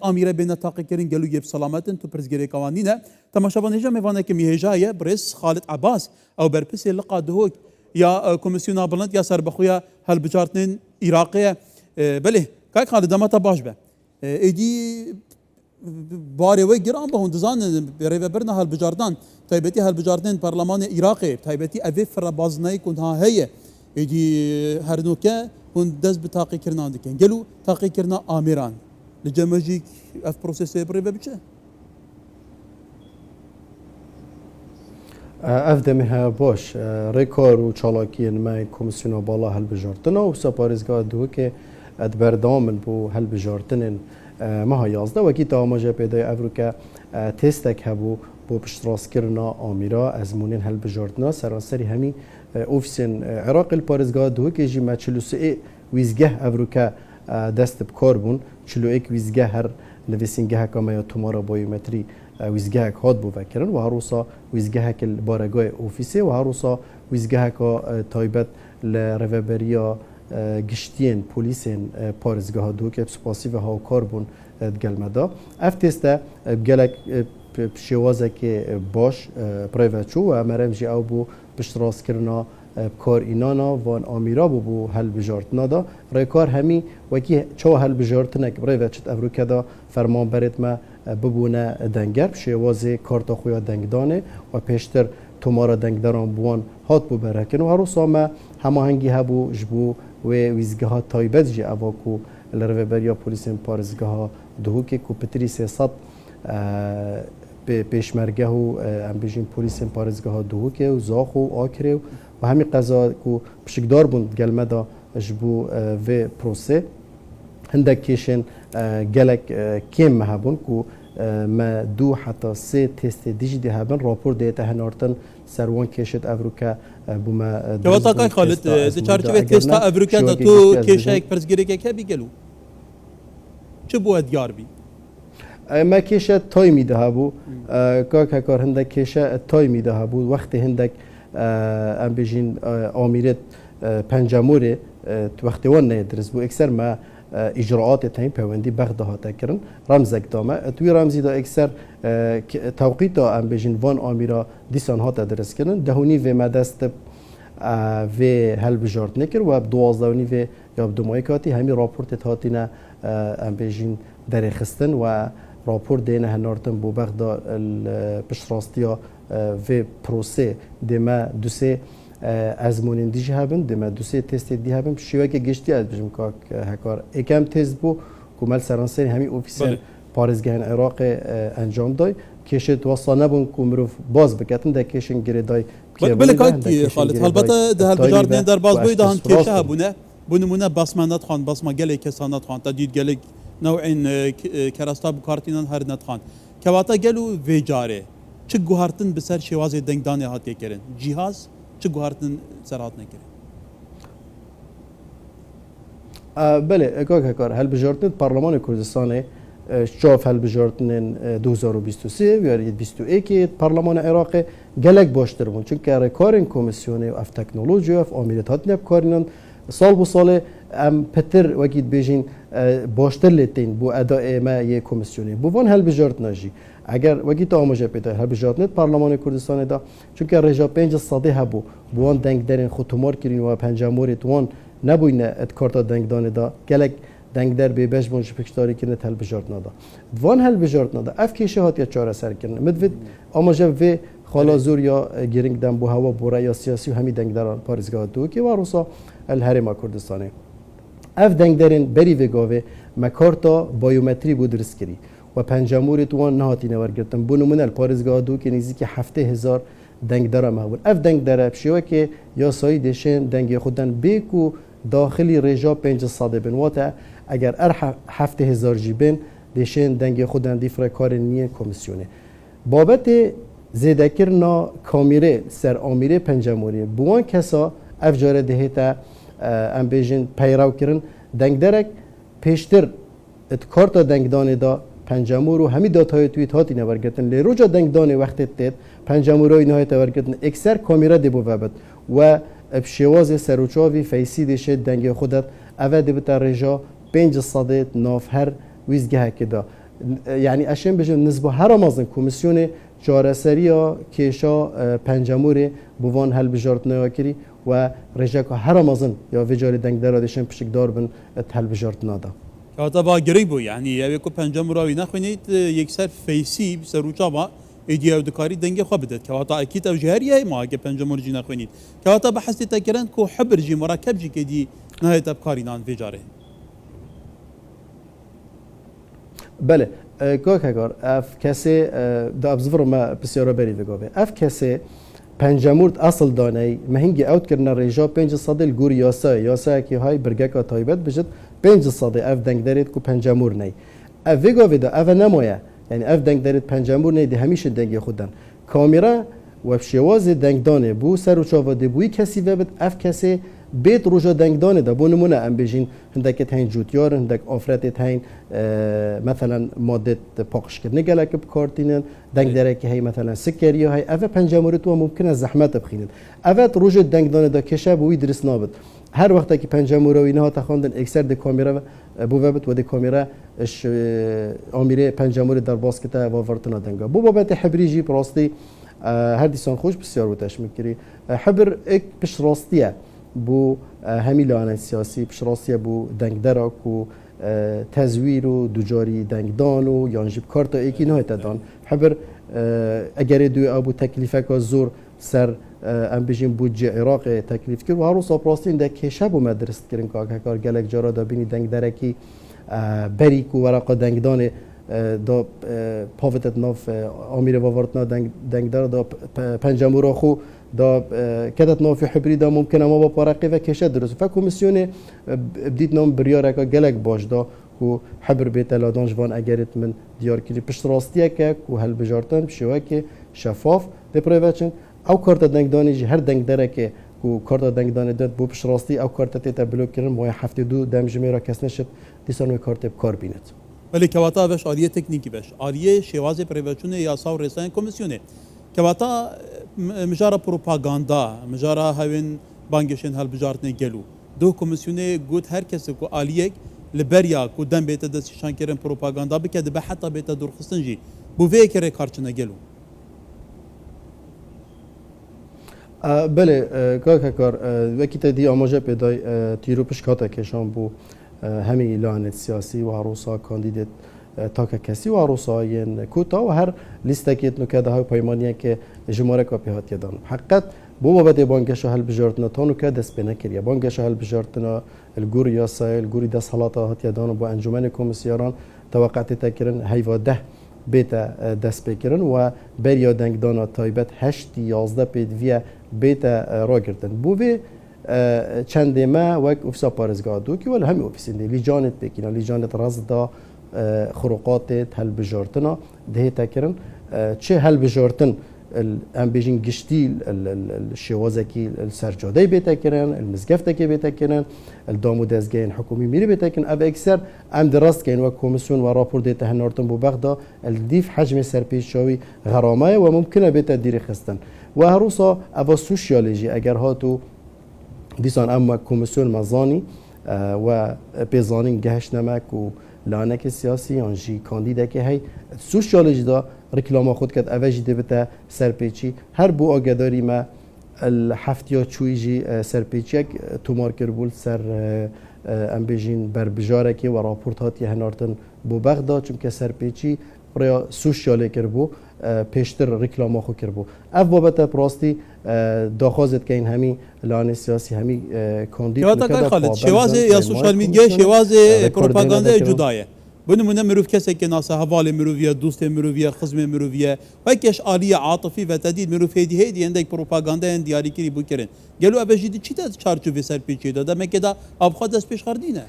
اميره بين تاقيكرين قالوا يب سلامتن تو برزغري قوانينه تماشا بنجا ميفانا كم يهجايه بريس خالد عباس او بربس لقى دهوك يا كوميسيون بلند يا سر بخويا هل بجارتين عراقيه بله كاي خالد ما تباش به ايدي باري وي جرام بهون دزان برنا هل بجاردان تايبتي هل بجاردين برلمان عراقي تايبتي افي فربازناي كنها هي ايدي هرنوكا هون دز بتاقي كرنا دكن قالوا تاقي كرنا اميران لجماجيك اف بروسيس بريفا بچه افدمها باش ريكار و چالاکی ما کمیسیون بالا هل بجارتن و سپارزگاه دو که ادبردامن بو هل بجارتن ما 11 وکی تا آماجه پیدای افریقا تستک هبو بو پشتراس کرنا آمیرا از مونین هل بجارتنا سراسری همی اوفیسین عراق الپارزگاه دو که جی ما 43 ویزگه افریقا دست بکار بون 41 ویزگه هر نویسینگه کما یا تومارا بایومتری ویزگه هاد بو وکرن و هروسا ویزگه کل بارگاه اوفیسی و هروسا ویزگه کا تایبت لرهبریا گشتین پلیسین پارزگاه دو که سپاسی و ها کاربون دگلمدا افتسته بگلک شوازه که باش پرایوتشو و مرمجی او بو بشتراس کرنا کار اینانا وان آمیرا بو هل بجارتنا دا رای همی وکی چو هل بجارتنا که برای وچت افریقا دا فرمان برد ما ببونه دنگر شوازه کارتا خویا دنگدانه و پیشتر تومارا دنگداران بوان هات بو برکن و هر روز ما هماهنگی هبو جبو و ویزگاه تایبت جی اواکو لرهبریا پلیسین پارزگاه دو که کو پتری 300 پیشمرگه و ام بیشین پلیسین پارزگاه دو که و زاخ و آکره و همین قضا کو پشکدار بوند گلمدا جبو و پروسه هندک کشن گلک کم مهبون کو ما 2 حتى 3 تست دیجی هبن راپور دیتا هنارتن سروان کشت افریقا بوما جواب کای خالد چارچوبه تست افریقا دا تو کشک پرزگیری که بیگلو چه بود یار بی ما کشه تای میده هبو که کار هندک کشه تای میده هبو وقت هندک ام بیشین آمیرت پنجموره وقتی وان ندرس بو اکثر ما اجراءات تایم پیوندی بغداد تکرن رمزک دامه توی رمزی دا اکثر توقیت ام بیشین وان آمیرا دیسان ها تدرس کردن دهونی و مدست و هل بجارت نکر و 12 و یا دومای کاتی همین راپورت هاتینا ام بیشین درخستن و راپور دینه هنارتن بو بغداد پشراستیا و پروسه دما دوسه ازمونین دیجی هبن دما دوسه تست دی هبن شیوه که گشتی از بجم که هکار اکم تست بو کمال سرانسری همی اوفیسیل پارزگهن عراق انجام دای کشت وصانه بون کمروف باز بکتن ده کشن گریدای بله که خالد البته ده بجاردن در باز بوی دهان کشه هبونه بونمونه بسمانات خان بسما گله کسانات خان تدید گله نوعین کراستا بکارتینان هر ندخان کواتا گلو ویجاره چه گوهرتن بسر شواز دنگدانی هاتی کرن جهاز چه گوهرتن سرات نکرن بله کار هل بجارتن پارلمان کردستان شاف هل بجارتن 2023 و 21 پارلمان عراق گلک باشتر بون چون که کارن کمیسیون اف تکنولوژی اف آمیرت هات نب کارنن سال بو سال ام پتر وقید بیجین باشتر لیتین بو اداء ما یک کمیسیونی بو وان هل بجارت ناجی اگر وقید آماجه پیدا هل بجارت نت پارلمان کردستان دا چون که رجا 5 ساده هبو بو وان دنگ درین خطومار کرین و پنجموریت وان نبوینه ات کارتا دنگ دانه دا گلک دنگ در به بش بونش پکتاری کنه هل بجارت ندا وان هل بجارت ندا اف کیشه هات یا چاره سر کنه مدوید آماجه و خالا زور یا گرینگ دم بو هوا بورا یا سیاسی و همی دنگ دران پارزگاه دو که واروسا الهرم کردستانه اف دنگ درین بری وگاوه مکارتا بایومتری بود درست کری و پنجموری توان نهاتی نورگرتن بونمون الپارزگاه دو که نزدیک 7000 دنگ داره مهون اف دنگ داره بشیوه که یا سایی دشن دنگ خودن بیکو داخلی رجا 500 بنواته اگر 7000 جیبن دشن دنگ خودن دیفره کار نیه کمیسیونه بابت زیده کرنا کامیره سر آمیره پنجموری بوان کسا اف جاره دهیتا ام بیجن پیراو کرن دنگ درک پیشتر ات کارتا دنگ دانه دا پنجمور و همی داتای تویت هاتی نورگتن لی روجا دنگ دانه وقت تید پنجمورای نهایت ورگتن اکثر کامیرا دیبو وابد و بشواز سروچاوی فیسی دیشه دنگ خودت اوه دیبتا رجا 500 ناف هر ویزگه که دا یعنی اشیم بجن نسبه هر مازن کمیسیون چارەسەریە کێشا پەنجەمورێ بوان هەلبژاردنەوە کردی و ڕێژەکە هەرەمەزن یا vêcarê dengdara dêşin pişikdar bin helbijardina da. Kata ba girêng bû yani ev ku pencemûra wî nexwînît yekser feysî serûçava êdî ew dikarî dengê xwe bidet. Kewata ekît ew ji heriye ma heke pencemûr jî nexwînît. Kewata bi hestê te kirin ku hibir jî murakeb jî kedî nahêt ev karînan vêcarê. Bele, Gokekar, ev kesê da ev zivir me pisyara berî digave. Ev kesê pencemûrt asıl daney mehingî ew kirine rêja 5 sedê li gûr yasayekî hay birgeka taybet bijit 5 sedê ev dengderêt ku pencemûr ney. Ev vê gavê da ev nemoye. Yani ev dengderêt pencemûr ney di hemîşin dengê xwe den. Kamera ve şêwazê dengdanê bû ser û çava dê bûyî kesî vebit ev kesê bêt roja dengdanê da bû nimûne em bêjîn hindekê heyên cûtiyar hindek afretê heyên mesela madde paqişkirinê gelekî bikartînin dengderekî hey mesela sikeriya hey ev pencemûrê wan mumkin e zehmet bixînin. Evet roja dengdanê da keşe bû wî dirist nabit. Her wextekî pencemûra wî nehata xwandin ekser de kamera bû vebit ve de kamera amirê pencemûrê derbas kite vavirtina denga. Bû babetê hebrî jî rastî her dîsan xweş pisyar û teşmîl kirî. Hebir ek pişrastiye bu hemî lanê siyasî pişrastiye bû dengdera ku tezwîr û ducarî dengdan û yan jî karta ekî nahête dan. Hebir egerê dû abû teklîfeka zor ser em bijîn budcê Iraqê teklîf kir û her wisa rastîn de kêşe bû me dirist kirin kakekar gelek cara da bînî dengderekî berî ku weraqa dengdanê da pavitet nav amirê vavartina dengdara da pencemûra xwe da kedet navê hibrî da mumkin ama baparaqê ve kêşe dirist. Ve komisyonê bidît nam biryareka gelek baş da ku hebir bête ladan ji van egerêt min diyar kirî piştrastiyeke ku helbijartin şêwekê şeffaf dê pirêveçin ew karta dengdanê jî her dengderekê ku karta dengdanê det bû piştrastî ew karta tête bilokkirin waya heftê du dem ji mêra kes neşit dîsan wê kartê bi kar bînet. Belê kewata beş aliyê teknîkî beş. Aliyê şêwazê pirêveçûnê yasa û rêsayên komisyonê. Kewata mijara propaganda, mijara hevên bangêşên helbijartinê gelû. Duh komisyonê got her kesê ku aliyek li beriya ku dem bête destnîşankirin propaganda bike dibe heta bête dûrxistin jî. Bu vê kerê karçine gelû. Belê kakekar wekî te dî amaje pêday tîro pişkata kêşan bû hemî lanê siyasî û herosa kandîdêt taka kesî û herosayên kota û her lîstekê nuke daha peymaniyeke ji mareka pê hatiye dan. Heqet bû babetê bangeşa helbijartina ta nuke dest pê nekiriye. Bangeşa helbijartina li gûr yasayê li gûrî desthelata hatiye dan û encûmenê komisyaran teweqetê te kirin heyva deh bête dest pê kirin û beriya dengdana taybet heştî yazde pê diviye bête ragirtin. Bû vê çendê me wek ofîsa parêzgeha dûkî wê li hemî ofîsên dê lîcanê pêkîna lîcanê raz da xurqatê helbijartina dihê te kirin çi helbijartin em bêjin giştî şêwazekî sercadeyê bête kirin mizgeftekê bête kirin dam û dezgehên hikûmî mirî bête kirin ev ekser em di rast keyên wek komisyon ve rapor dê te hinartin bû bexda dîv hecmê serpêşawî xeramaye ve mumkin e bête dîrî xistin ve her wisa eva sosyalê jî eger hatû dîsan em wek komisyon me zanî ve pêzanîn gehişnemek û lanekê siyasî yan jî kandîdekê hey sosyalê jî da reklama xwe diket ev jî dibite serpêçî her bû agedarî me heftiya çûyî jî serpêçiyek tomar kirbû ser em bêjîn berbijarekê we raport hatiye hinartin bû bexda çunke serpêçî rêya sosyalê kirbû pêştir reklama xwe kirbû. Ev babete rastî daxwazê dikeyin hemî lanê siyasî hemî kandîd şêwazê ya sosyal medyayê şêwazê propagandayê cuda ye. Bu nimune mirov kesekê nasa hevalê miroviye, dostê miroviye, xizmê miroviye, wekeş aliyê atifî ve tedîd mirov hêdî hêdî endek propagandayên diyarîkirî bû kirin. Gelo ev jî çi de çarçovê serpêçiyê da demekê da avxa dest pêş xerdîne.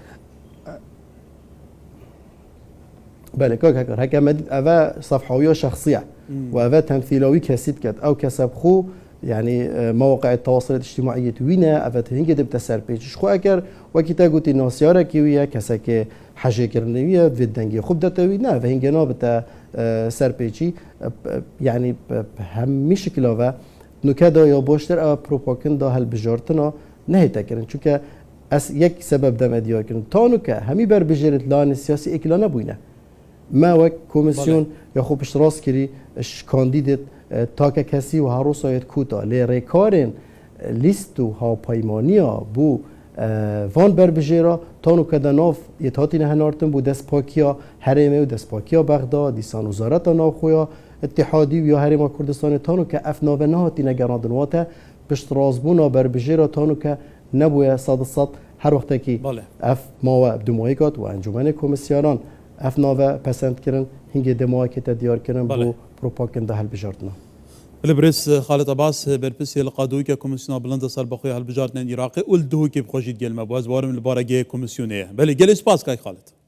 Belê kakekar heke me dît ev safhawiya şexsiye ve ev temthîlawî kesî diket ew keseb xwe yani مواقع التواصل الاجتماعي وينا أفت هنجد بتسربيج شو أكر وكيتا قلتي ناسيارة كيويا كسك حاجة كرنيويا في الدنجي خب دتوينا فهنجنا بتا سربيجي يعني هم مش كلاوة نكدا يا باشتر أو بروباغندا هالبجارتنا نه تكرن چون که از یک سبب دم ادعا کردن تا نکه همی بر بجرت لان سیاسی اکلا نبوینه ما وک کمیسیون یا خوبش راست کری کاندیدت تا که کسی و هروس آید کوتا لی ریکارن لیست و هاپایمانیا بو وان بر بجیرا تانو کده ناف اتحادی نهنارتن بو دست پاکیا حرمه و دست پاکیا بغداد دیسان وزارت ناو خویا اتحادی و یا حرم کردستان تانو که اف ناو نهاتی نگراندن واته پشت رازبونا بر بجیرا تانو که نبویا صد هر وقت که اف ماوا دمایکات و انجمن کمیسیونان اف ناو پسند کردن هنگی دماغ که تدیار کردن بو پروپاگاندا هل بجارتنا البريس خالد عباس بربسي القادوي ككوميسيون بلند صار بخويا هالبجارتنا العراقي ولدهو كيف خوشيت جيل مبواز وارم البارجي كوميسيونيه بل جل سباس كاي خالد